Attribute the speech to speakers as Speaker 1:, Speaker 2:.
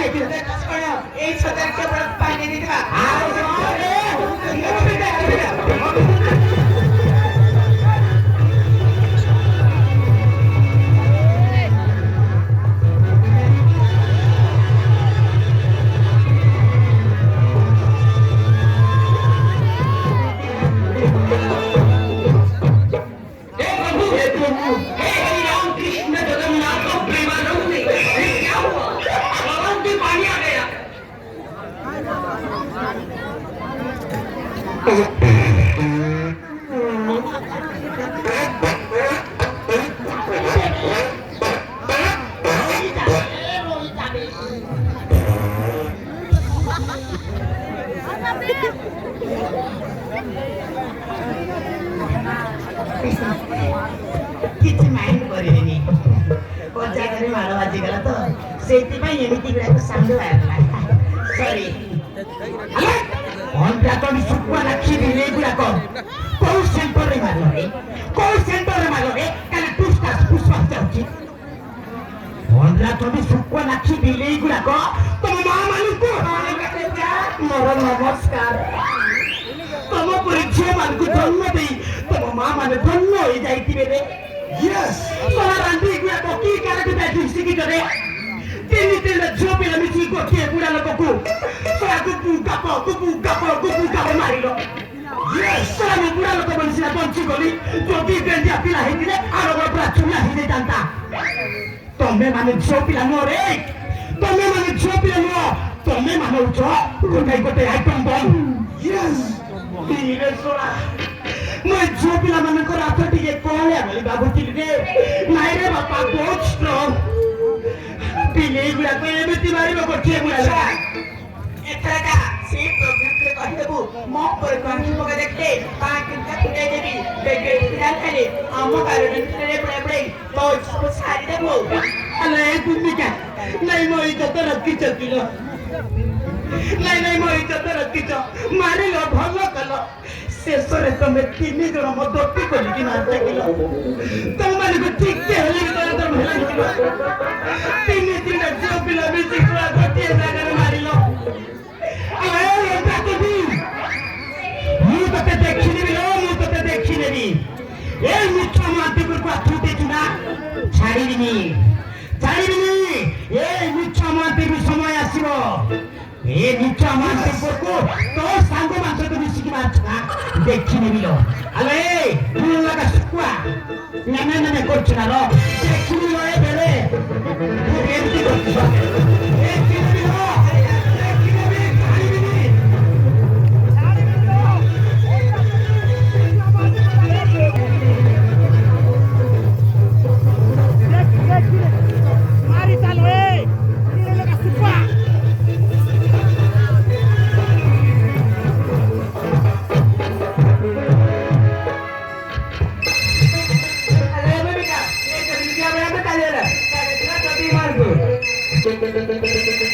Speaker 1: এই সদরকে পানি দিতে କିଛି ମାଇଣ୍ଡ କରିବେନି ଜାଗାରେ ମାଡ଼ ବାଜିଗଲା ତ ସେଇଥିପାଇଁ ଏମିତି ଗୁଡ଼ାକ ସାଉଣ୍ଡ ବାହାରିଲା ସରି ଅଣ୍ଡାତଣି ଶୁଖୁଆ ଲାଖି ବିଲେଇ ଗୁଡ଼ାକ କୋଉ ସେଣ୍ଟରରେ ମାରିଲରେ କାଲି ଟୁସ୍ଟାସ୍ ପୁଷ୍ପାସ୍ ଯାଉଛି ଅଣ୍ଡାତଣି ଶୁଖୁଆ ଲାଖି ବିଲେଇ ଗୁଡ଼ାକ ତମ ମା ମାନଙ୍କୁ ମୋର ନମସ୍କାର ତମ ପରି ଝିଅ ମାନଙ୍କୁ ଜନ୍ମ ଦେଇ ତମ ମା ମାନେ ଧନ୍ୟ ହେଇଯାଇଥିବେ ରେ ରାନ୍ଧି ଗୁଡ଼ାକ କି କାରକୁ ଯାଇକି ଶିଖିଛରେ ତିନି ତିନିଟା ଝିଅ ପିଲା ମିଶିକି ଗୋଟିଏ ବୁଢ଼ା ଲୋକକୁ ଗୁପ ମାରିଲ ମୁଁ ବୁଢ଼ା ଲୋକ ବୋଲି ସିନା ବଞ୍ଚିଗଲି ଯଦି ବେଣ୍ଡିଆ ପିଲା ହେଇଥିଲେ ଆର ପୁରା ଚୁଲା ହେଇଯାଇଥାନ୍ତା ତମେ ମାନେ ଝିଅ ପିଲା ନୁହଁ ରେ ତମେ ମାନେ ଝିଅ ପିଲା ନୁହଁ ତମେ ମାନେ ହଉଛ ଗୋଟେ ଆଇଟମ ବମ୍ ମୁଁ ଝିଅ ପିଲାମାନଙ୍କର ହାତ ଟିକେ କଳିଆ ବୋଲି ଭାବୁଥିଲି ରେ ନାଇଁ ରେ ବାପା ବହୁତ ଷ୍ଟ୍ରଙ୍ଗ ବିଲେଇ ଗୁଡାକ ଏମିତି ମାରିବ ଗୋଟିଏ ବୁଢା ଏଥରକା ସେ ପ୍ରୋଗ୍ରାମରେ କହିଦେବୁ ମୋ ଉପରେ କଣ୍ଠି ପକା ଦେଖେ ପାଞ୍ଚଟା ଫୁଟାଇ ଦେବି ବେଗେ ଖାଲି ଆମ କାରଣରେ ପଡ଼େ ତ ସବୁ ଛାଡ଼ିଦେବୁ ହେଲେ ଏ ଭୂମିକା ନାଇଁ ମୋ ଇଜ୍ଜତ ରଖିଛ କିଲ ନାଇଁ ମୋ ଇଜ୍ଜତ ରଖିଛ ମାରିଲ ଭଲ କଲ ଶେଷରେ ତମେ ତିନି ଜଣ ମୋ ଦୋଟି କରିକି ମାରିଲ ତମମାନଙ୍କୁ ଠିକ ହେଲେ ତିନି ତିନିଟା ଝିଅ ପିଲା ମିଶି ଗୋଟିଏ ଜାଗାରେ ମାରିଲ ମୁଁ ତତେ ଦେଖିନେବି ଏଇ ମିଛ ମହାନ୍ତିକୁ ଆଠୁଟେଛୁ ନା ଛାଡ଼ିବିନି ଏଇ ମିଛ ମହାନ୍ତିକୁ ସମୟ ଆସିବ ଏ ମିଛ ମହାନ୍ତିକୁ ତୋ ସାଙ୍ଗ ମାନଙ୍କ ମିଶିକି ମାରୁଛୁ ନା ଦେଖିନେବି ଲ ଆଲୋ ଶୁଖୁଆ ନେମେ କରୁଛୁ ନା ର ଦେଖିବି ଲ ବେଳେ ଏମିତି କରୁଛୁ Thank you.